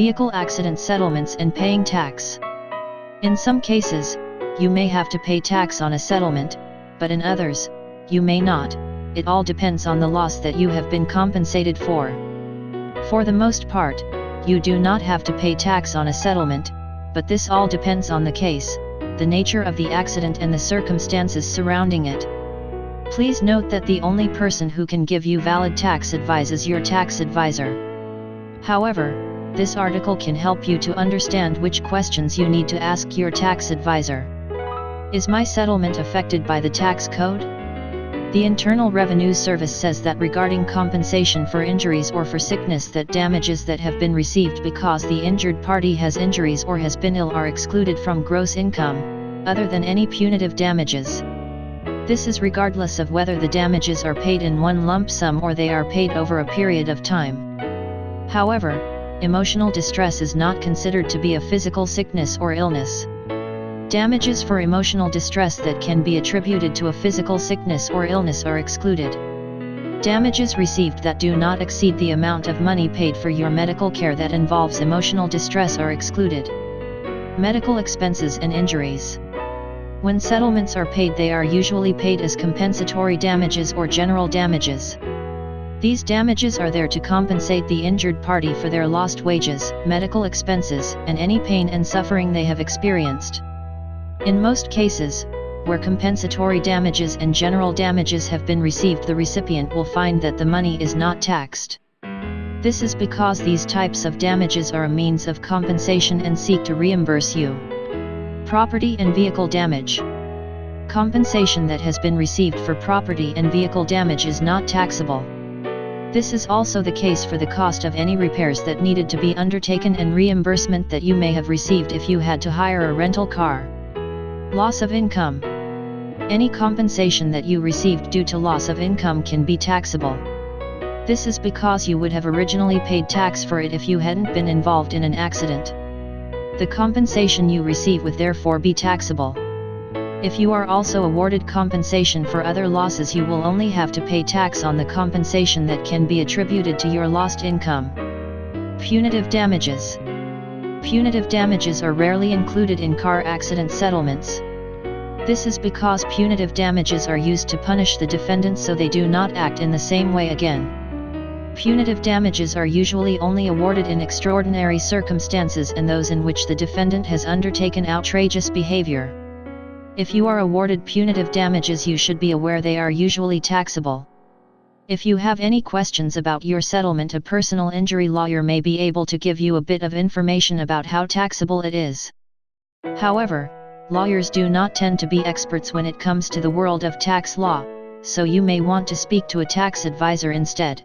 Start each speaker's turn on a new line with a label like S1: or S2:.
S1: vehicle accident settlements and paying tax. In some cases, you may have to pay tax on a settlement, but in others, you may not. It all depends on the loss that you have been compensated for. For the most part, you do not have to pay tax on a settlement, but this all depends on the case, the nature of the accident and the circumstances surrounding it. Please note that the only person who can give you valid tax advice is your tax advisor. However, this article can help you to understand which questions you need to ask your tax advisor. Is my settlement affected by the tax code? The Internal Revenue Service says that regarding compensation for injuries or for sickness, that damages that have been received because the injured party has injuries or has been ill are excluded from gross income, other than any punitive damages. This is regardless of whether the damages are paid in one lump sum or they are paid over a period of time. However, emotional distress is not considered to be a physical sickness or illness. Damages for emotional distress that can be attributed to a physical sickness or illness are excluded. Damages received that do not exceed the amount of money paid for your medical care that involves emotional distress are excluded. Medical expenses and injuries. When settlements are paid, they are usually paid as compensatory damages or general damages. These damages are there to compensate the injured party for their lost wages, medical expenses, and any pain and suffering they have experienced. In most cases, where compensatory damages and general damages have been received, the recipient will find that the money is not taxed. This is because these types of damages are a means of compensation and seek to reimburse you. Property and vehicle damage. Compensation that has been received for property and vehicle damage is not taxable. This is also the case for the cost of any repairs that needed to be undertaken and reimbursement that you may have received if you had to hire a rental car. Loss of income. Any compensation that you received due to loss of income can be taxable. This is because you would have originally paid tax for it if you hadn't been involved in an accident. The compensation you receive would therefore be taxable. If you are also awarded compensation for other losses, you will only have to pay tax on the compensation that can be attributed to your lost income. Punitive damages. Punitive damages are rarely included in car accident settlements. This is because punitive damages are used to punish the defendant so they do not act in the same way again. Punitive damages are usually only awarded in extraordinary circumstances and those in which the defendant has undertaken outrageous behavior. If you are awarded punitive damages, you should be aware they are usually taxable. If you have any questions about your settlement, a personal injury lawyer may be able to give you a bit of information about how taxable it is. However, lawyers do not tend to be experts when it comes to the world of tax law, so you may want to speak to a tax advisor instead.